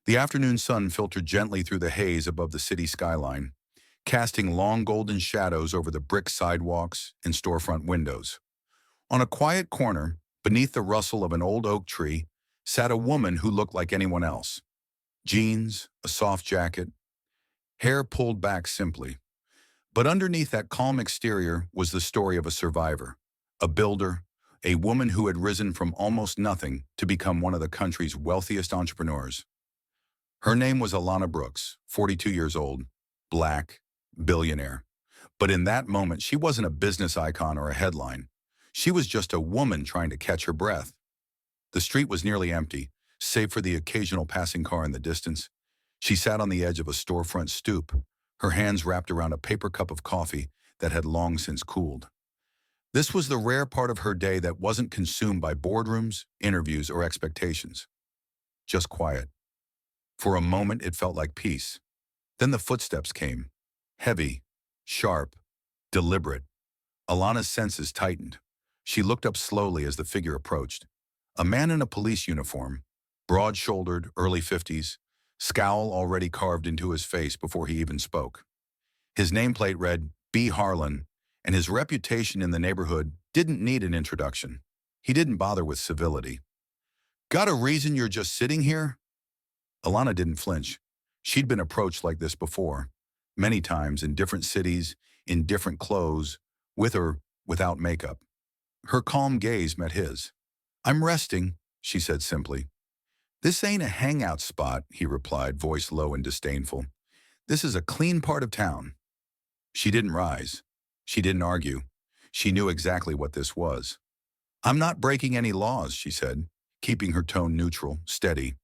The afternoon sun filtered gently through the haze above the city skyline, casting long golden shadows over the brick sidewalks and storefront windows. On a quiet corner, beneath the rustle of an old oak tree, sat a woman who looked like anyone else. Jeans, a soft jacket, hair pulled back simply. But underneath that calm exterior was the story of a survivor, a builder, a woman who had risen from almost nothing to become one of the country's wealthiest entrepreneurs. Her name was Alana Brooks, 42 years old, black, billionaire. But in that moment, she wasn't a business icon or a headline. She was just a woman trying to catch her breath. The street was nearly empty, save for the occasional passing car in the distance. She sat on the edge of a storefront stoop, her hands wrapped around a paper cup of coffee that had long since cooled. This was the rare part of her day that wasn't consumed by boardrooms, interviews, or expectations. Just quiet. For a moment, it felt like peace. Then the footsteps came. Heavy, sharp, deliberate. Alana's senses tightened. She looked up slowly as the figure approached. A man in a police uniform, broad-shouldered, early 50s, scowl already carved into his face before he even spoke. His nameplate read, B. Harlan, and his reputation in the neighborhood didn't need an introduction. He didn't bother with civility. "Got a reason you're just sitting here?" Alana didn't flinch. She'd been approached like this before, many times in different cities, in different clothes, with or without makeup. Her calm gaze met his. "I'm resting," she said simply. "This ain't a hangout spot," he replied, voice low and disdainful. "This is a clean part of town." She didn't rise. She didn't argue. She knew exactly what this was. "I'm not breaking any laws," she said, keeping her tone neutral, steady.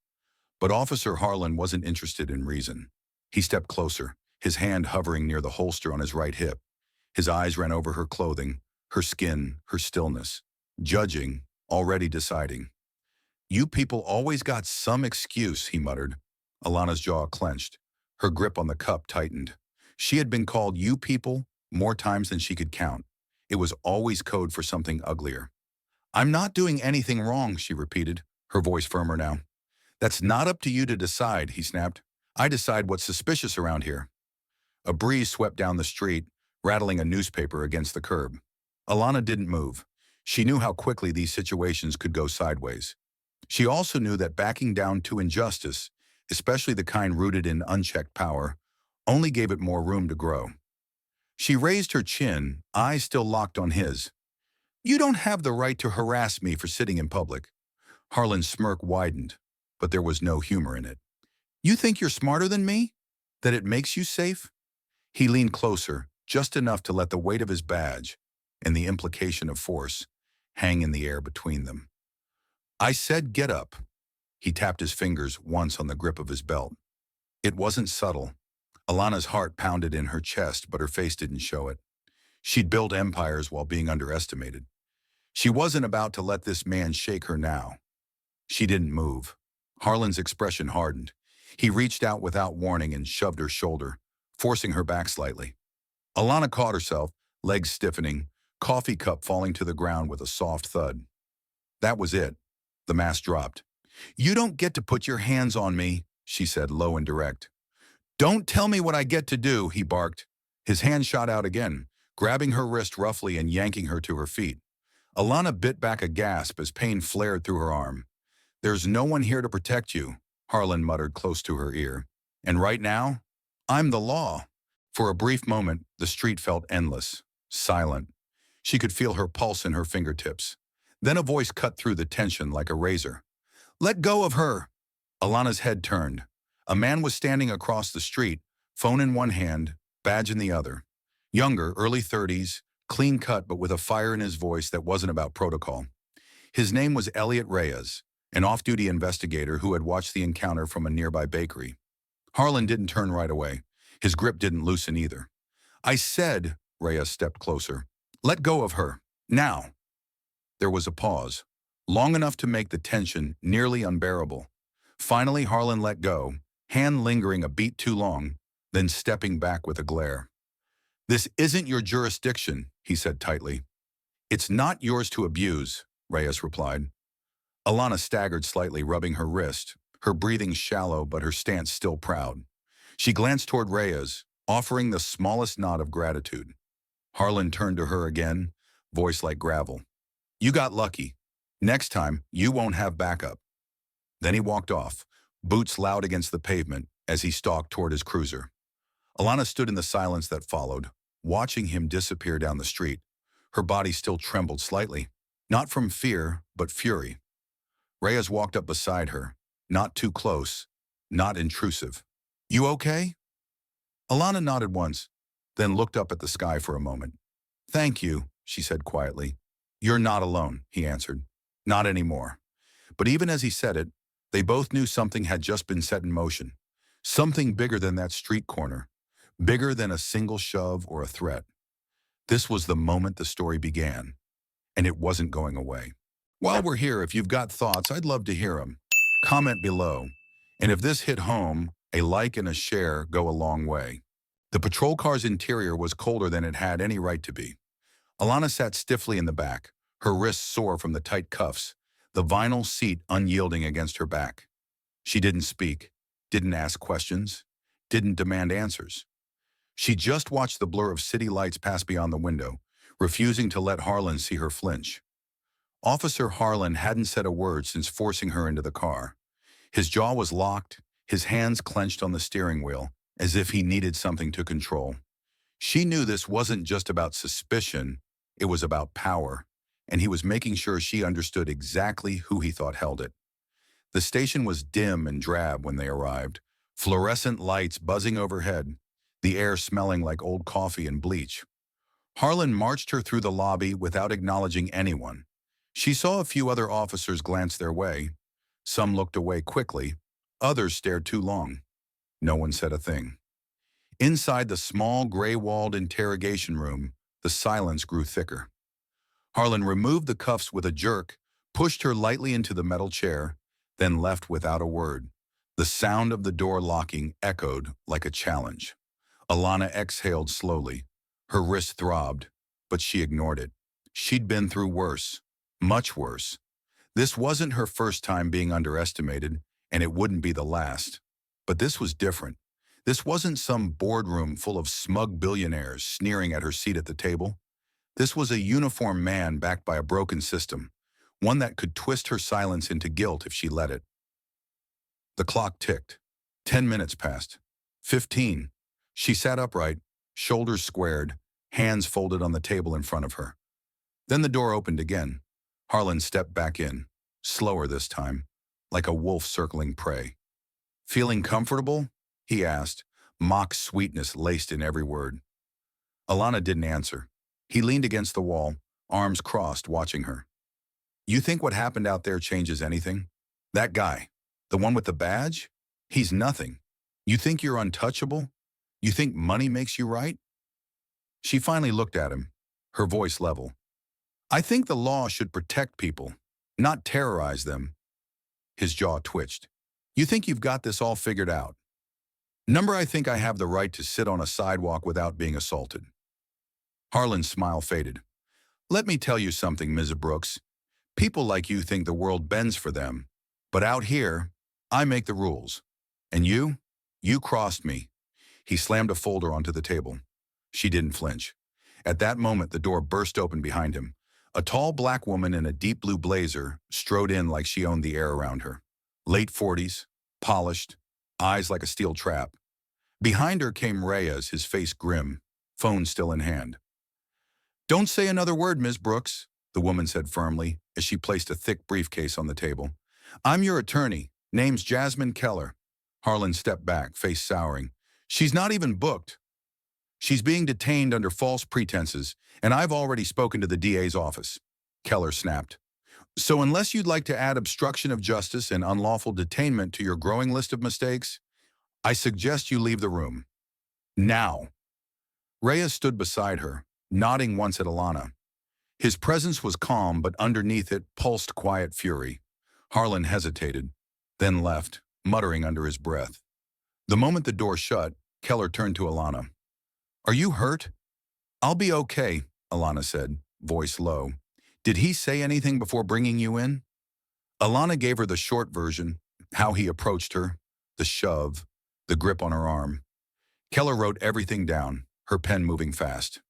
But Officer Harlan wasn't interested in reason. He stepped closer, his hand hovering near the holster on his right hip. His eyes ran over her clothing, her skin, her stillness, judging, already deciding. "You people always got some excuse," he muttered. Alana's jaw clenched. Her grip on the cup tightened. She had been called "you people" more times than she could count. It was always code for something uglier. "I'm not doing anything wrong," she repeated, her voice firmer now. "That's not up to you to decide," he snapped. "I decide what's suspicious around here." A breeze swept down the street, rattling a newspaper against the curb. Alana didn't move. She knew how quickly these situations could go sideways. She also knew that backing down to injustice, especially the kind rooted in unchecked power, only gave it more room to grow. She raised her chin, eyes still locked on his. "You don't have the right to harass me for sitting in public." Harlan's smirk widened, but there was no humor in it. "You think you're smarter than me? That it makes you safe?" He leaned closer, just enough to let the weight of his badge, and the implication of force, hang in the air between them. "I said get up." He tapped his fingers once on the grip of his belt. It wasn't subtle. Alana's heart pounded in her chest, but her face didn't show it. She'd built empires while being underestimated. She wasn't about to let this man shake her now. She didn't move. Harlan's expression hardened. He reached out without warning and shoved her shoulder, forcing her back slightly. Alana caught herself, legs stiffening, coffee cup falling to the ground with a soft thud. That was it. The mask dropped. "You don't get to put your hands on me," she said, low and direct. "Don't tell me what I get to do," he barked. His hand shot out again, grabbing her wrist roughly and yanking her to her feet. Alana bit back a gasp as pain flared through her arm. "There's no one here to protect you," Harlan muttered close to her ear. "And right now, I'm the law." For a brief moment, the street felt endless, silent. She could feel her pulse in her fingertips. Then a voice cut through the tension like a razor. "Let go of her!" Alana's head turned. A man was standing across the street, phone in one hand, badge in the other. Younger, early 30s, clean cut but with a fire in his voice that wasn't about protocol. His name was Elliot Reyes, an off-duty investigator who had watched the encounter from a nearby bakery. Harlan didn't turn right away. His grip didn't loosen either. "I said," Reyes stepped closer, "let go of her. Now." There was a pause, long enough to make the tension nearly unbearable. Finally, Harlan let go, hand lingering a beat too long, then stepping back with a glare. "This isn't your jurisdiction," he said tightly. "It's not yours to abuse," Reyes replied. Alana staggered slightly, rubbing her wrist. her breathing shallow but her stance still proud. She glanced toward Reyes, offering the smallest nod of gratitude. Harlan turned to her again, voice like gravel. You got lucky. Next time, you won't have backup. Then he walked off, boots loud against the pavement as he stalked toward his cruiser. Alana stood in the silence that followed, watching him disappear down the street. Her body still trembled slightly, not from fear, but fury. Reyes walked up beside her, not too close, not intrusive. You okay? Alana nodded once, then looked up at the sky for a moment. Thank you, she said quietly. You're not alone, he answered. Not anymore. But even as he said it, they both knew something had just been set in motion. Something bigger than that street corner. Bigger than a single shove or a threat. This was the moment the story began, and it wasn't going away. While we're here, if you've got thoughts, I'd love to hear them. Comment below. And if this hit home, a like and a share go a long way. The patrol car's interior was colder than it had any right to be. Alana sat stiffly in the back, her wrists sore from the tight cuffs, the vinyl seat unyielding against her back. She didn't speak, didn't ask questions, didn't demand answers. She just watched the blur of city lights pass beyond the window, refusing to let Harlan see her flinch. Officer Harlan hadn't said a word since forcing her into the car. His jaw was locked, his hands clenched on the steering wheel, as if he needed something to control. She knew this wasn't just about suspicion, it was about power, and he was making sure she understood exactly who he thought held it. The station was dim and drab when they arrived, fluorescent lights buzzing overhead, the air smelling like old coffee and bleach. Harlan marched her through the lobby without acknowledging anyone. She saw a few other officers glance their way. Some looked away quickly, others stared too long. No one said a thing. Inside the small, gray-walled interrogation room, the silence grew thicker. Harlan removed the cuffs with a jerk, pushed her lightly into the metal chair, then left without a word. The sound of the door locking echoed like a challenge. Alana exhaled slowly. Her wrist throbbed, but she ignored it. She'd been through worse, much worse. This wasn't her first time being underestimated, and it wouldn't be the last. But this was different. This wasn't some boardroom full of smug billionaires sneering at her seat at the table. This was a uniformed man backed by a broken system, one that could twist her silence into guilt if she let it. The clock ticked. 10 minutes passed. 15. She sat upright, shoulders squared, hands folded on the table in front of her. Then the door opened again. Harlan stepped back in, slower this time, like a wolf circling prey. Feeling comfortable? He asked, mock sweetness laced in every word. Alana didn't answer. He leaned against the wall, arms crossed, watching her. You think what happened out there changes anything? That guy, the one with the badge? He's nothing. You think you're untouchable? You think money makes you right? She finally looked at him, her voice level. I think the law should protect people, not terrorize them. His jaw twitched. You think you've got this all figured out? Number, I think I have the right to sit on a sidewalk without being assaulted. Harlan's smile faded. Let me tell you something, Ms. Brooks. People like you think the world bends for them. But out here, I make the rules. And you crossed me. He slammed a folder onto the table. She didn't flinch. At that moment, the door burst open behind him. A tall black woman in a deep blue blazer strode in like she owned the air around her. Late 40s, polished, eyes like a steel trap. Behind her came Reyes, his face grim, phone still in hand. Don't say another word, Ms. Brooks, the woman said firmly as she placed a thick briefcase on the table. I'm your attorney. Name's Jasmine Keller. Harlan stepped back, face souring. She's not even booked. She's being detained under false pretenses, and I've already spoken to the DA's office. Keller snapped. So unless you'd like to add obstruction of justice and unlawful detainment to your growing list of mistakes, I suggest you leave the room. Now. Reyes stood beside her, nodding once at Alana. His presence was calm, but underneath it pulsed quiet fury. Harlan hesitated, then left, muttering under his breath. The moment the door shut, Keller turned to Alana. Are you hurt? I'll be okay, Alana said, voice low. Did he say anything before bringing you in? Alana gave her the short version. How he approached her, the shove, the grip on her arm. Keller wrote everything down, her pen moving fast.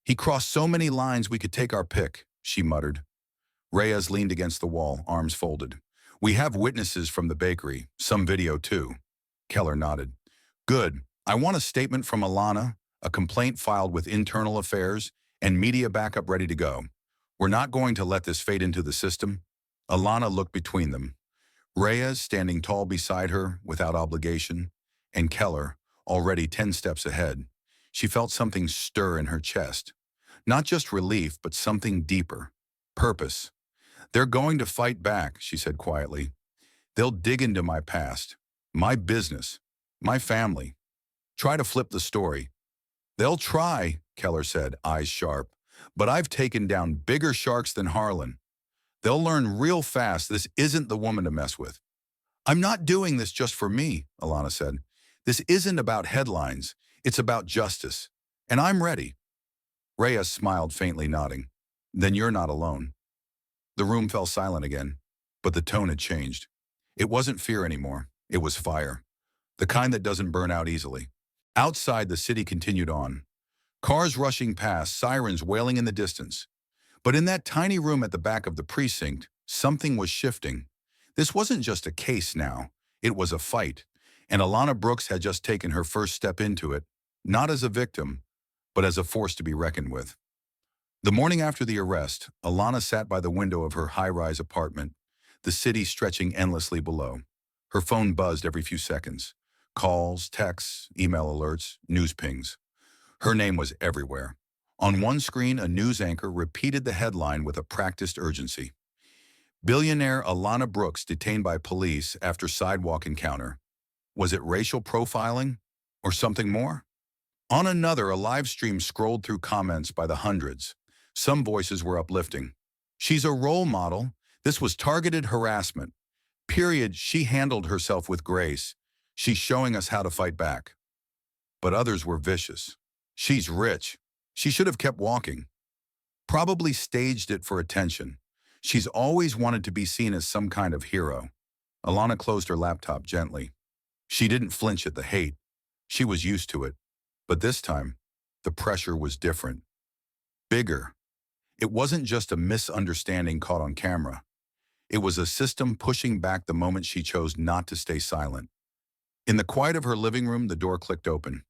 He crossed so many lines we could take our pick, she muttered. Reyes leaned against the wall, arms folded. We have witnesses from the bakery, some video too. Keller nodded. Good. I want a statement from Alana, a complaint filed with internal affairs, and media backup ready to go. We're not going to let this fade into the system. Alana looked between them. Reyes standing tall beside her without obligation, and Keller already 10 steps ahead. She felt something stir in her chest. Not just relief, but something deeper. Purpose. They're going to fight back, she said quietly. They'll dig into my past, my business, my family. Try to flip the story. They'll try, Keller said, eyes sharp. But I've taken down bigger sharks than Harlan. They'll learn real fast this isn't the woman to mess with. I'm not doing this just for me, Alana said. This isn't about headlines. It's about justice. And I'm ready. Reyes smiled faintly, nodding. Then you're not alone. The room fell silent again, but the tone had changed. It wasn't fear anymore. It was fire. The kind that doesn't burn out easily. Outside, the city continued on. Cars rushing past, sirens wailing in the distance. But in that tiny room at the back of the precinct, something was shifting. This wasn't just a case now. It was a fight. And Alana Brooks had just taken her first step into it, not as a victim, but as a force to be reckoned with. The morning after the arrest, Alana sat by the window of her high-rise apartment, the city stretching endlessly below. Her phone buzzed every few seconds. Calls, texts, email alerts, news pings. Her name was everywhere. On one screen, a news anchor repeated the headline with a practiced urgency. Billionaire Alana Brooks detained by police after sidewalk encounter. Was it racial profiling or something more? On another, a live stream scrolled through comments by the hundreds. Some voices were uplifting. She's a role model. This was targeted harassment. Period. She handled herself with grace. She's showing us how to fight back. But others were vicious. She's rich. She should have kept walking. Probably staged it for attention. She's always wanted to be seen as some kind of hero. Alana closed her laptop gently. She didn't flinch at the hate. She was used to it. But this time, the pressure was different. Bigger. It wasn't just a misunderstanding caught on camera. It was a system pushing back the moment she chose not to stay silent. In the quiet of her living room, the door clicked open.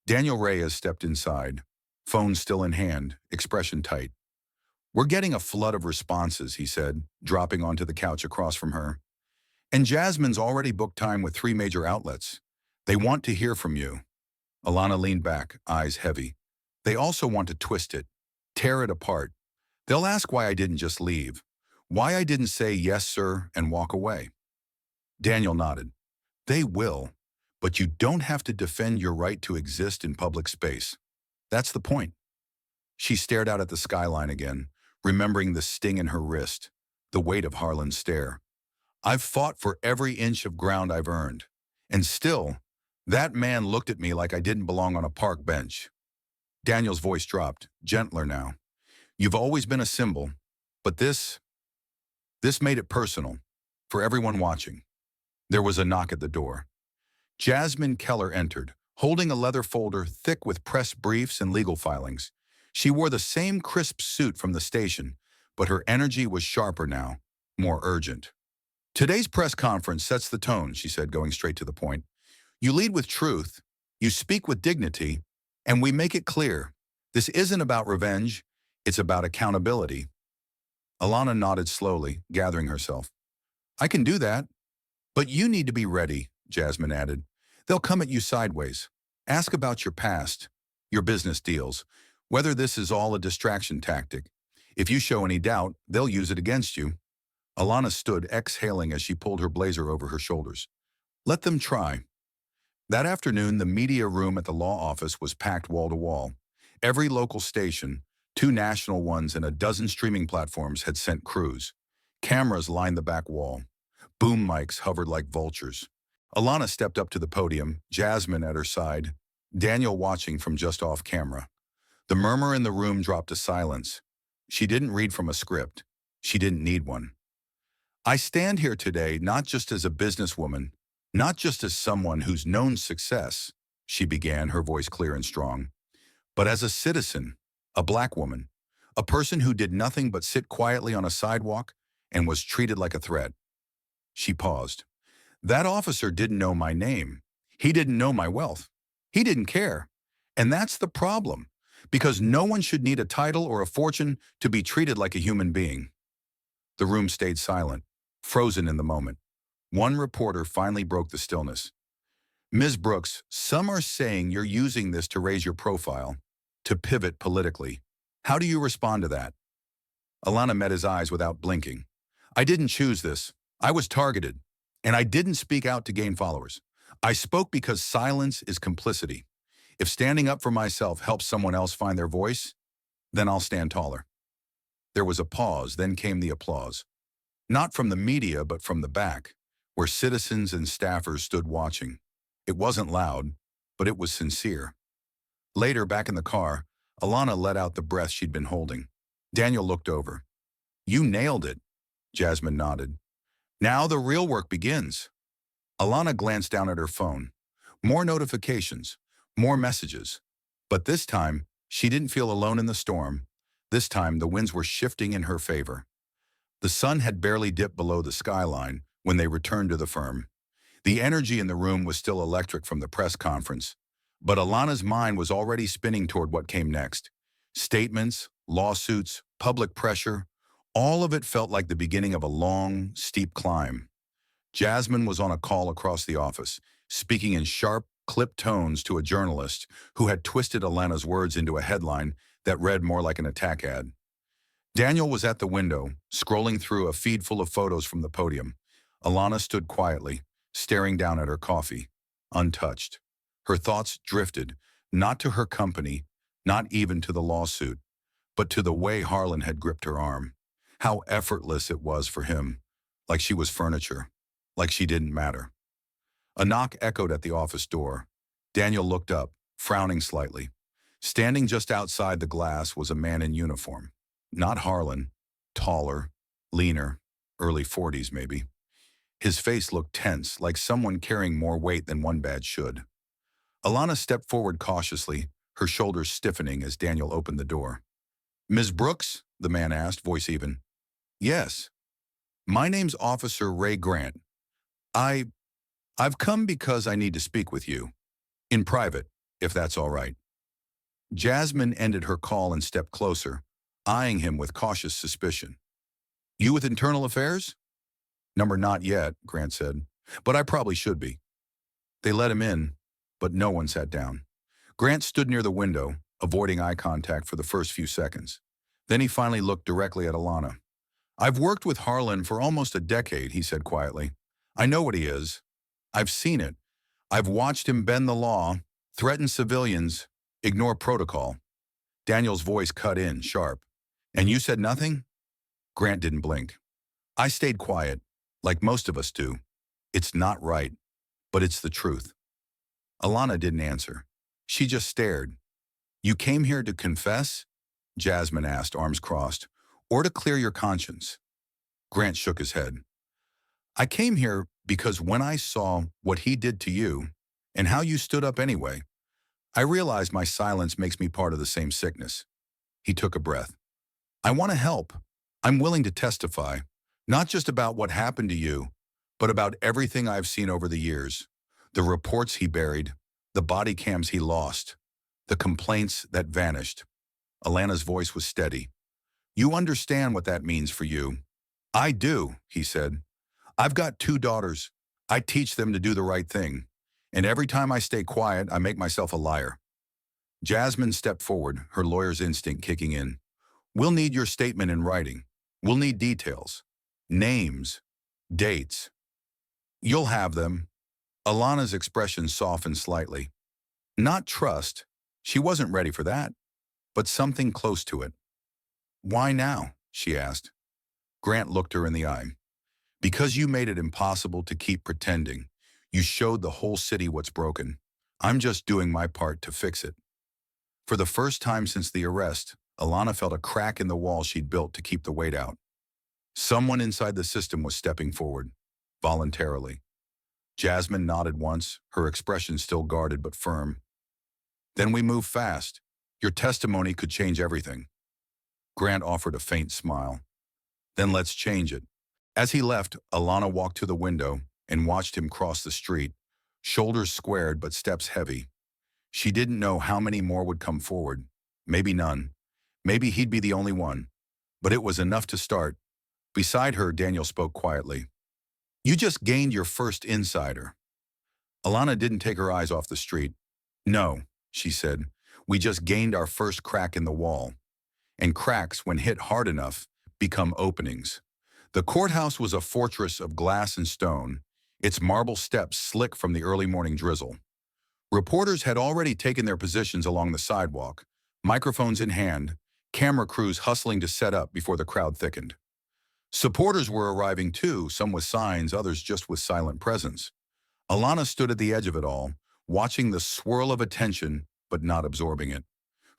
Daniel Reyes stepped inside, phone still in hand, expression tight. We're getting a flood of responses, he said, dropping onto the couch across from her. And Jasmine's already booked time with 3 major outlets. They want to hear from you. Alana leaned back, eyes heavy. They also want to twist it, tear it apart. They'll ask why I didn't just leave, why I didn't say yes, sir, and walk away. Daniel nodded. They will, but you don't have to defend your right to exist in public space. That's the point. She stared out at the skyline again, remembering the sting in her wrist, the weight of Harlan's stare. I've fought for every inch of ground I've earned. And still, that man looked at me like I didn't belong on a park bench. Daniel's voice dropped, gentler now. You've always been a symbol, but this made it personal, for everyone watching. There was a knock at the door. Jasmine Keller entered, holding a leather folder thick with press briefs and legal filings. She wore the same crisp suit from the station, but her energy was sharper now, more urgent. Today's press conference sets the tone, she said, going straight to the point. You lead with truth, you speak with dignity, and we make it clear. This isn't about revenge, it's about accountability. Alana nodded slowly, gathering herself. I can do that. But you need to be ready, Jasmine added. They'll come at you sideways. Ask about your past, your business deals, whether this is all a distraction tactic. If you show any doubt, they'll use it against you. Alana stood, exhaling as she pulled her blazer over her shoulders. Let them try. That afternoon, the media room at the law office was packed wall to wall. Every local station, 2 national ones and a dozen streaming platforms had sent crews. Cameras lined the back wall. Boom mics hovered like vultures. Alana stepped up to the podium, Jasmine at her side, Daniel watching from just off camera. The murmur in the room dropped to silence. She didn't read from a script. She didn't need one. I stand here today not just as a businesswoman, not just as someone who's known success, she began, her voice clear and strong, but as a citizen, a black woman, a person who did nothing but sit quietly on a sidewalk and was treated like a threat. She paused. That officer didn't know my name. He didn't know my wealth. He didn't care. And that's the problem, because no one should need a title or a fortune to be treated like a human being. The room stayed silent, frozen in the moment. One reporter finally broke the stillness. Ms. Brooks, some are saying you're using this to raise your profile, to pivot politically. How do you respond to that? Alana met his eyes without blinking. I didn't choose this. I was targeted. And I didn't speak out to gain followers. I spoke because silence is complicity. If standing up for myself helps someone else find their voice, then I'll stand taller. There was a pause, then came the applause. Not from the media, but from the back, where citizens and staffers stood watching. It wasn't loud, but it was sincere. Later, back in the car, Alana let out the breath she'd been holding. Daniel looked over. You nailed it, Jasmine nodded. Now the real work begins. Alana glanced down at her phone. More notifications, more messages. But this time, she didn't feel alone in the storm. This time, the winds were shifting in her favor. The sun had barely dipped below the skyline when they returned to the firm. The energy in the room was still electric from the press conference, but Alana's mind was already spinning toward what came next. Statements, lawsuits, public pressure, all of it felt like the beginning of a long, steep climb. Jasmine was on a call across the office, speaking in sharp, clipped tones to a journalist who had twisted Alana's words into a headline that read more like an attack ad. Daniel was at the window, scrolling through a feed full of photos from the podium. Alana stood quietly, staring down at her coffee, untouched. Her thoughts drifted, not to her company, not even to the lawsuit, but to the way Harlan had gripped her arm. How effortless it was for him, like she was furniture, like she didn't matter. A knock echoed at the office door. Daniel looked up, frowning slightly. Standing just outside the glass was a man in uniform. Not Harlan, taller, leaner, early 40s maybe. His face looked tense, like someone carrying more weight than one badge should. Alana stepped forward cautiously, her shoulders stiffening as Daniel opened the door. Ms. Brooks? The man asked, voice even. Yes. My name's Officer Ray Grant. I've come because I need to speak with you. In private, if that's all right. Jasmine ended her call and stepped closer, eyeing him with cautious suspicion. You with Internal Affairs? Number not yet, Grant said, but I probably should be. They let him in, but no one sat down. Grant stood near the window, avoiding eye contact for the first few seconds. Then he finally looked directly at Alana. I've worked with Harlan for almost a decade, he said quietly. I know what he is. I've seen it. I've watched him bend the law, threaten civilians, ignore protocol. Daniel's voice cut in, sharp. And you said nothing? Grant didn't blink. I stayed quiet, like most of us do. It's not right, but it's the truth. Alana didn't answer. She just stared. You came here to confess? Jasmine asked, arms crossed. Or to clear your conscience? Grant shook his head. I came here because when I saw what he did to you and how you stood up anyway, I realized my silence makes me part of the same sickness. He took a breath. I want to help. I'm willing to testify, not just about what happened to you, but about everything I've seen over the years. The reports he buried, the body cams he lost, the complaints that vanished. Alana's voice was steady. You understand what that means for you. I do, he said. I've got 2 daughters. I teach them to do the right thing. And every time I stay quiet, I make myself a liar. Jasmine stepped forward, her lawyer's instinct kicking in. We'll need your statement in writing. We'll need details. Names. Dates. You'll have them. Alana's expression softened slightly. Not trust. She wasn't ready for that. But something close to it. Why now? She asked. Grant looked her in the eye. Because you made it impossible to keep pretending. You showed the whole city what's broken. I'm just doing my part to fix it. For the first time since the arrest, Alana felt a crack in the wall she'd built to keep the weight out. Someone inside the system was stepping forward, voluntarily. Jasmine nodded once, her expression still guarded but firm. Then we move fast. Your testimony could change everything. Grant offered a faint smile. Then let's change it. As he left, Alana walked to the window and watched him cross the street, shoulders squared but steps heavy. She didn't know how many more would come forward. Maybe none. Maybe he'd be the only one. But it was enough to start. Beside her, Daniel spoke quietly. You just gained your first insider. Alana didn't take her eyes off the street. No, she said. We just gained our first crack in the wall. And cracks, when hit hard enough, become openings. The courthouse was a fortress of glass and stone, its marble steps slick from the early morning drizzle. Reporters had already taken their positions along the sidewalk, microphones in hand, camera crews hustling to set up before the crowd thickened. Supporters were arriving too, some with signs, others just with silent presence. Alana stood at the edge of it all, watching the swirl of attention but not absorbing it.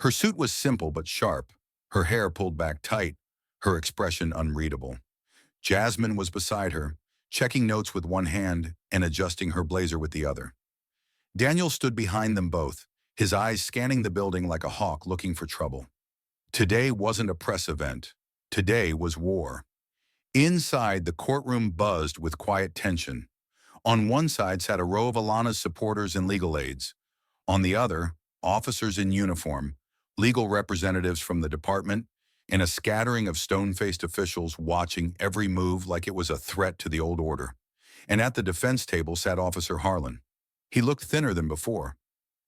Her suit was simple but sharp, her hair pulled back tight, her expression unreadable. Jasmine was beside her, checking notes with one hand and adjusting her blazer with the other. Daniel stood behind them both, his eyes scanning the building like a hawk looking for trouble. Today wasn't a press event. Today was war. Inside, the courtroom buzzed with quiet tension. On one side sat a row of Alana's supporters and legal aides. On the other, officers in uniform, legal representatives from the department, and a scattering of stone-faced officials watching every move like it was a threat to the old order. And at the defense table sat Officer Harlan. He looked thinner than before,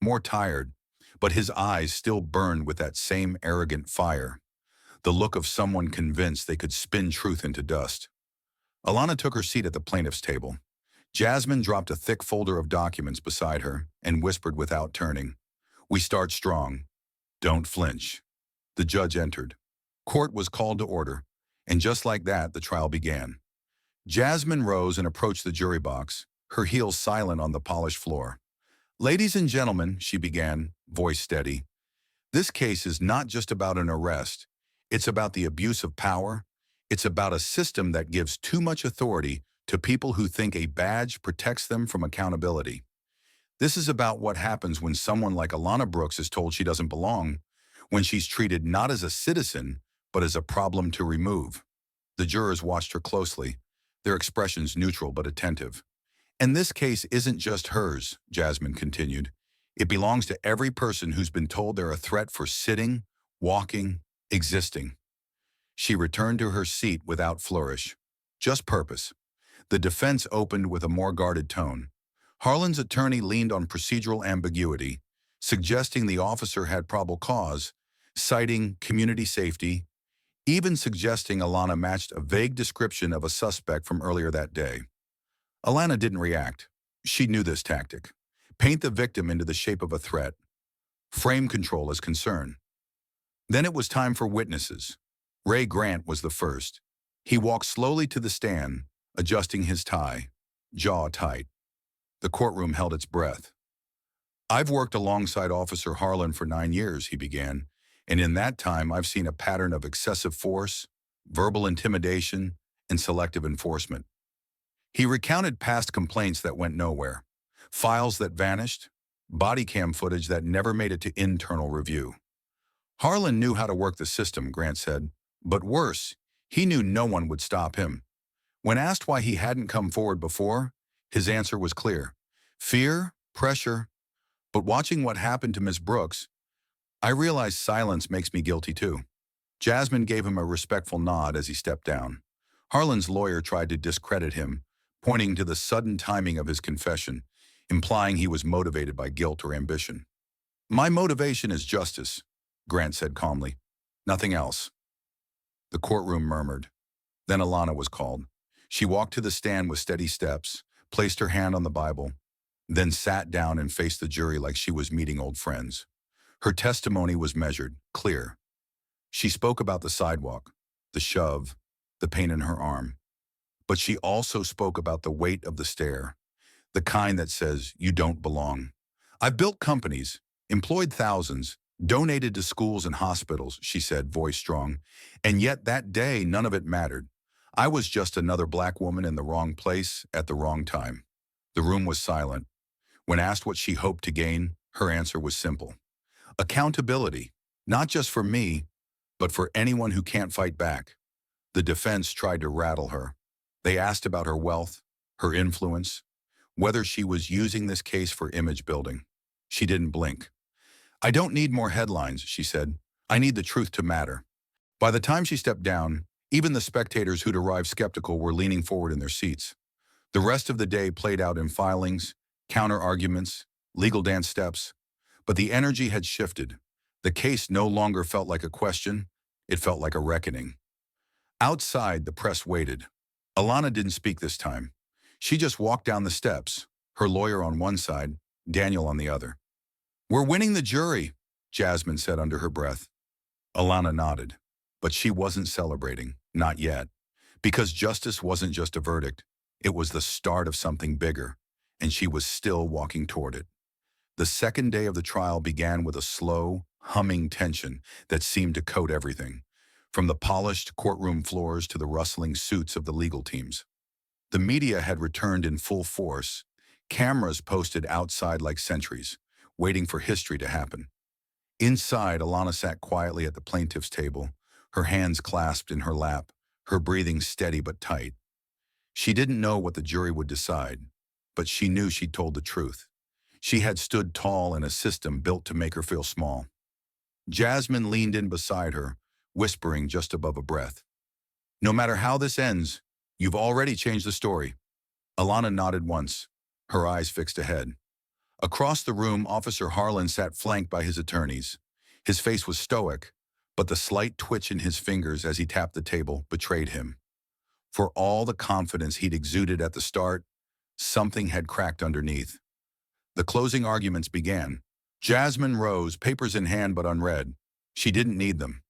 more tired, but his eyes still burned with that same arrogant fire, the look of someone convinced they could spin truth into dust. Alana took her seat at the plaintiff's table. Jasmine dropped a thick folder of documents beside her and whispered without turning, "We start strong. Don't flinch." The judge entered. Court was called to order, and just like that, the trial began. Jasmine rose and approached the jury box, her heels silent on the polished floor. "Ladies and gentlemen," she began, voice steady, "this case is not just about an arrest. It's about the abuse of power. It's about a system that gives too much authority to people who think a badge protects them from accountability. This is about what happens when someone like Alana Brooks is told she doesn't belong, when she's treated not as a citizen, but as a problem to remove." The jurors watched her closely, their expressions neutral but attentive. "And this case isn't just hers," Jasmine continued. "It belongs to every person who's been told they're a threat for sitting, walking, existing." She returned to her seat without flourish, just purpose. The defense opened with a more guarded tone. Harlan's attorney leaned on procedural ambiguity, suggesting the officer had probable cause, citing community safety, even suggesting Alana matched a vague description of a suspect from earlier that day. Alana didn't react. She knew this tactic. Paint the victim into the shape of a threat. Frame control as concern. Then it was time for witnesses. Ray Grant was the first. He walked slowly to the stand, adjusting his tie, jaw tight. The courtroom held its breath. "I've worked alongside Officer Harlan for 9 years," he began, "and in that time I've seen a pattern of excessive force, verbal intimidation, and selective enforcement." He recounted past complaints that went nowhere, files that vanished, body cam footage that never made it to internal review. Harlan knew how to work the system, Grant said, but worse, he knew no one would stop him. When asked why he hadn't come forward before, his answer was clear. Fear, pressure, but watching what happened to Miss Brooks, I realized silence makes me guilty too. Jasmine gave him a respectful nod as he stepped down. Harlan's lawyer tried to discredit him, pointing to the sudden timing of his confession, implying he was motivated by guilt or ambition. "My motivation is justice," Grant said calmly. "Nothing else." The courtroom murmured. Then Alana was called. She walked to the stand with steady steps, placed her hand on the Bible, then sat down and faced the jury like she was meeting old friends. Her testimony was measured, clear. She spoke about the sidewalk, the shove, the pain in her arm. But she also spoke about the weight of the stare, the kind that says, "You don't belong." "I've built companies, employed thousands, donated to schools and hospitals," she said, voice strong. "And yet that day, none of it mattered. I was just another black woman in the wrong place at the wrong time. The room was silent. When asked what she hoped to gain, her answer was simple. Accountability, not just for me, but for anyone who can't fight back. The defense tried to rattle her. They asked about her wealth, her influence, whether she was using this case for image building. She didn't blink. I don't need more headlines, she said. I need the truth to matter. By the time she stepped down, even the spectators who'd arrived skeptical were leaning forward in their seats. The rest of the day played out in filings, counter-arguments, legal dance steps. But the energy had shifted. The case no longer felt like a question, it felt like a reckoning. Outside, the press waited. Alana didn't speak this time. She just walked down the steps, her lawyer on one side, Daniel on the other. "We're winning the jury," Jasmine said under her breath. Alana nodded, but she wasn't celebrating, not yet. Because justice wasn't just a verdict, it was the start of something bigger, and she was still walking toward it. The second day of the trial began with a slow, humming tension that seemed to coat everything, from the polished courtroom floors to the rustling suits of the legal teams. The media had returned in full force, cameras posted outside like sentries, waiting for history to happen. Inside, Alana sat quietly at the plaintiff's table, her hands clasped in her lap, her breathing steady but tight. She didn't know what the jury would decide, but she knew she'd told the truth. She had stood tall in a system built to make her feel small. Jasmine leaned in beside her, whispering just above a breath. "No matter how this ends, you've already changed the story." Alana nodded once, her eyes fixed ahead. Across the room, Officer Harlan sat flanked by his attorneys. His face was stoic, but the slight twitch in his fingers as he tapped the table betrayed him. For all the confidence he'd exuded at the start, something had cracked underneath. The closing arguments began. Jasmine rose, papers in hand but unread. She didn't need them.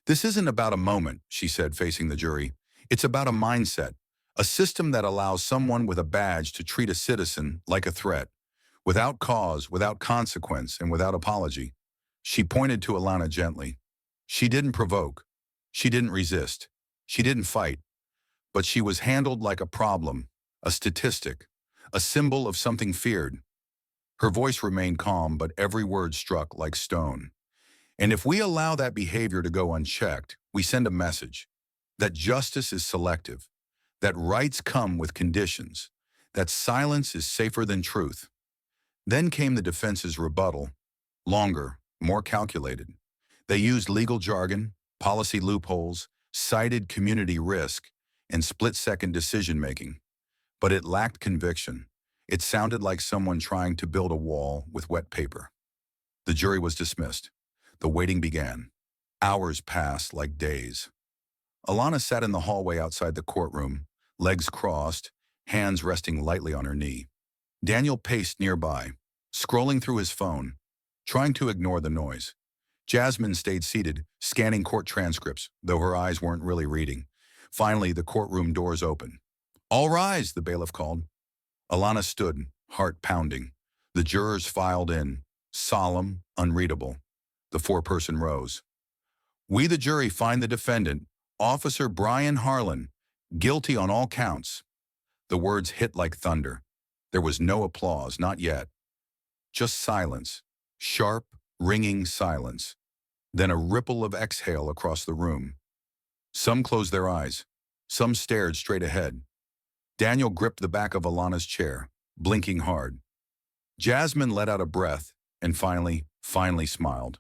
"This isn't about a moment," she said, facing the jury. "It's about a mindset, a system that allows someone with a badge to treat a citizen like a threat, without cause, without consequence, and without apology." She pointed to Alana gently. She didn't provoke. She didn't resist. She didn't fight. But she was handled like a problem, a statistic, a symbol of something feared. Her voice remained calm, but every word struck like stone. And if we allow that behavior to go unchecked, we send a message that justice is selective, that rights come with conditions, that silence is safer than truth. Then came the defense's rebuttal, longer, more calculated. They used legal jargon, policy loopholes, cited community risk, and split-second decision-making. But it lacked conviction. It sounded like someone trying to build a wall with wet paper. The jury was dismissed. The waiting began. Hours passed like days. Alana sat in the hallway outside the courtroom, legs crossed, hands resting lightly on her knee. Daniel paced nearby, scrolling through his phone, trying to ignore the noise. Jasmine stayed seated, scanning court transcripts, though her eyes weren't really reading. Finally, the courtroom doors opened. "All rise," the bailiff called. Alana stood, heart pounding. The jurors filed in, solemn, unreadable. The four-person rows. "We, the jury, find the defendant, Officer Brian Harlan, guilty on all counts." The words hit like thunder. There was no applause, not yet. Just silence, sharp, ringing silence. Then a ripple of exhale across the room. Some closed their eyes. Some stared straight ahead. Daniel gripped the back of Alana's chair, blinking hard. Jasmine let out a breath and finally smiled.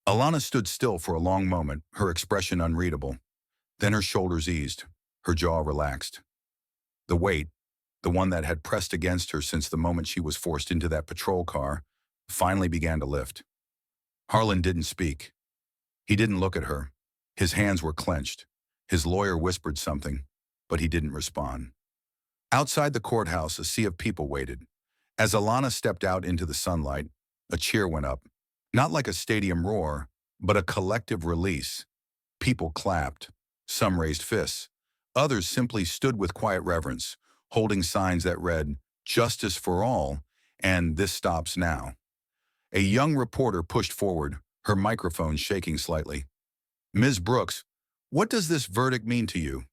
Alana stood still for a long moment, her expression unreadable. Then her shoulders eased, her jaw relaxed. The weight, the one that had pressed against her since the moment she was forced into that patrol car, finally began to lift. Harlan didn't speak. He didn't look at her. His hands were clenched. His lawyer whispered something, but he didn't respond. Outside the courthouse, a sea of people waited. As Alana stepped out into the sunlight, a cheer went up. Not like a stadium roar, but a collective release. People clapped. Some raised fists. Others simply stood with quiet reverence, holding signs that read, "Justice for all," and "This stops now." A young reporter pushed forward, her microphone shaking slightly. "Ms. Brooks, what does this verdict mean to you?"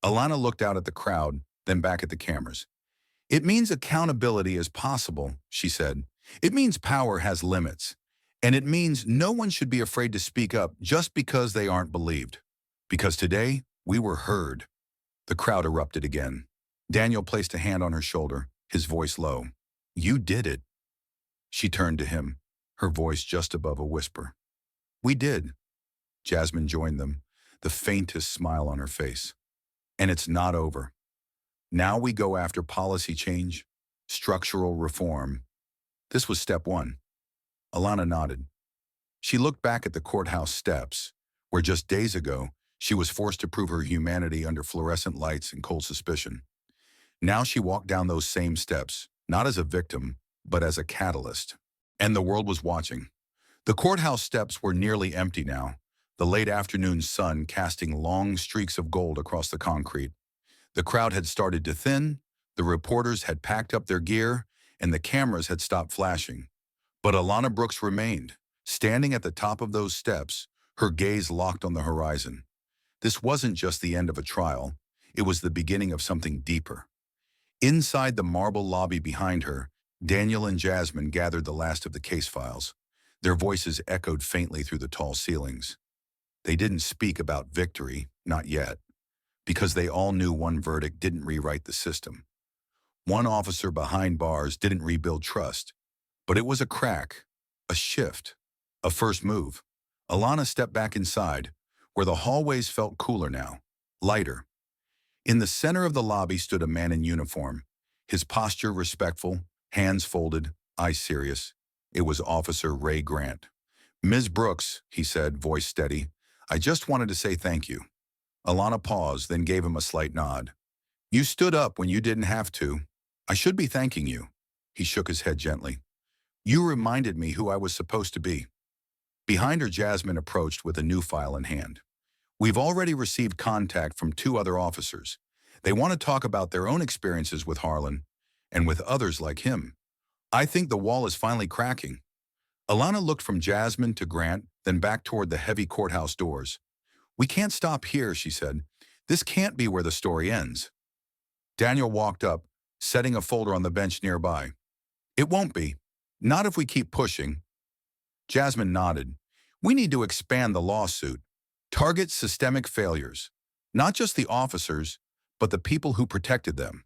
Alana looked out at the crowd, then back at the cameras. It means accountability is possible, she said. It means power has limits. And it means no one should be afraid to speak up just because they aren't believed. Because today, we were heard. The crowd erupted again. Daniel placed a hand on her shoulder, his voice low. You did it. She turned to him, her voice just above a whisper. We did. Jasmine joined them, the faintest smile on her face. And it's not over. Now we go after policy change, structural reform. This was step one. Alana nodded. She looked back at the courthouse steps, where just days ago, she was forced to prove her humanity under fluorescent lights and cold suspicion. Now she walked down those same steps, not as a victim, but as a catalyst. And the world was watching. The courthouse steps were nearly empty now, the late afternoon sun casting long streaks of gold across the concrete. The crowd had started to thin, the reporters had packed up their gear, and the cameras had stopped flashing. But Alana Brooks remained, standing at the top of those steps, her gaze locked on the horizon. This wasn't just the end of a trial, it was the beginning of something deeper. Inside the marble lobby behind her, Daniel and Jasmine gathered the last of the case files. Their voices echoed faintly through the tall ceilings. They didn't speak about victory, not yet, because they all knew one verdict didn't rewrite the system. One officer behind bars didn't rebuild trust, but it was a crack, a shift, a first move. Alana stepped back inside, where the hallways felt cooler now, lighter. In the center of the lobby stood a man in uniform, his posture respectful, hands folded, eyes serious. It was Officer Ray Grant. Ms. Brooks, he said, voice steady, I just wanted to say thank you. Alana paused, then gave him a slight nod. You stood up when you didn't have to. I should be thanking you. He shook his head gently. You reminded me who I was supposed to be. Behind her, Jasmine approached with a new file in hand. We've already received contact from 2 other officers. They want to talk about their own experiences with Harlan and with others like him. I think the wall is finally cracking. Alana looked from Jasmine to Grant, then back toward the heavy courthouse doors. We can't stop here, she said. This can't be where the story ends. Daniel walked up, setting a folder on the bench nearby. It won't be. Not if we keep pushing. Jasmine nodded. We need to expand the lawsuit. Target systemic failures. Not just the officers, but the people who protected them.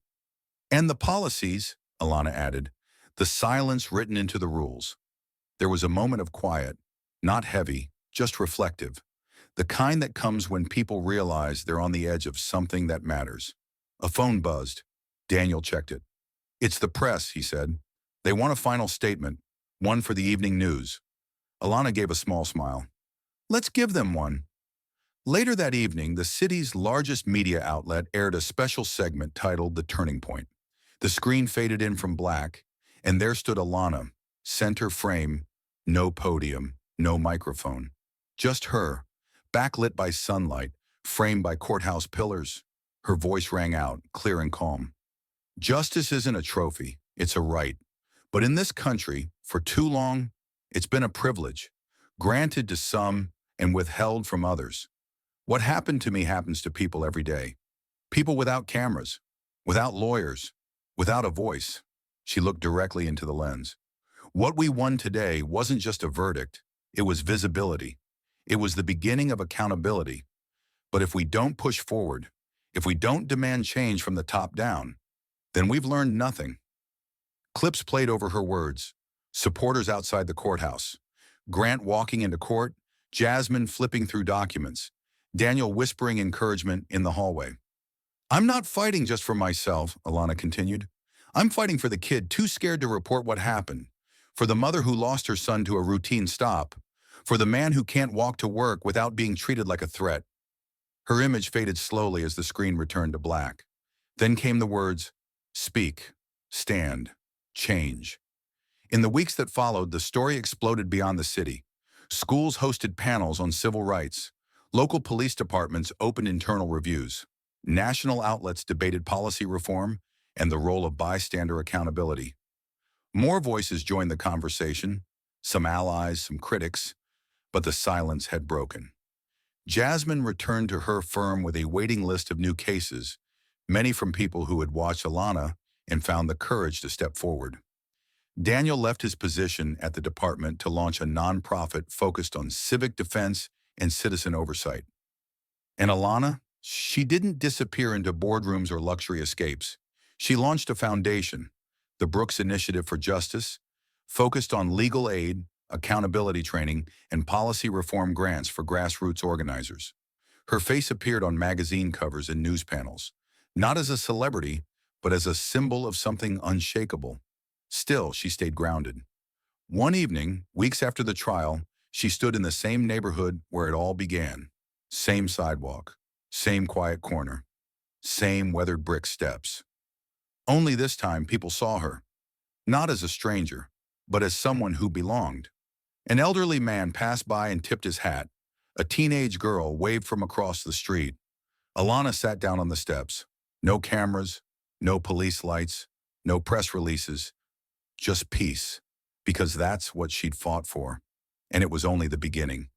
And the policies, Alana added. The silence written into the rules. There was a moment of quiet, not heavy, just reflective. The kind that comes when people realize they're on the edge of something that matters. A phone buzzed. Daniel checked it. It's the press, he said. They want a final statement, one for the evening news. Alana gave a small smile. Let's give them one. Later that evening, the city's largest media outlet aired a special segment titled The Turning Point. The screen faded in from black, and there stood Alana, center frame, no podium, no microphone. Just her, backlit by sunlight, framed by courthouse pillars. Her voice rang out, clear and calm. Justice isn't a trophy, it's a right. But in this country, for too long, it's been a privilege, granted to some and withheld from others. What happened to me happens to people every day. People without cameras, without lawyers, without a voice. She looked directly into the lens. What we won today wasn't just a verdict, it was visibility. It was the beginning of accountability. But if we don't push forward, if we don't demand change from the top down, then we've learned nothing. Clips played over her words. Supporters outside the courthouse. Grant walking into court, Jasmine flipping through documents, Daniel whispering encouragement in the hallway. I'm not fighting just for myself, Alana continued. I'm fighting for the kid too scared to report what happened, for the mother who lost her son to a routine stop, for the man who can't walk to work without being treated like a threat. Her image faded slowly as the screen returned to black. Then came the words, speak, stand, change. In the weeks that followed, the story exploded beyond the city. Schools hosted panels on civil rights. Local police departments opened internal reviews. National outlets debated policy reform and the role of bystander accountability. More voices joined the conversation, some allies, some critics, but the silence had broken. Jasmine returned to her firm with a waiting list of new cases, many from people who had watched Alana and found the courage to step forward. Daniel left his position at the department to launch a nonprofit focused on civic defense and citizen oversight. And Alana, she didn't disappear into boardrooms or luxury escapes. She launched a foundation, the Brooks Initiative for Justice, focused on legal aid, accountability training, and policy reform grants for grassroots organizers. Her face appeared on magazine covers and news panels, not as a celebrity, but as a symbol of something unshakable. Still, she stayed grounded. One evening, weeks after the trial, she stood in the same neighborhood where it all began. Same sidewalk, same quiet corner, same weathered brick steps. Only this time people saw her, not as a stranger, but as someone who belonged. An elderly man passed by and tipped his hat. A teenage girl waved from across the street. Alana sat down on the steps. No cameras, no police lights, no press releases, just peace, because that's what she'd fought for. And it was only the beginning.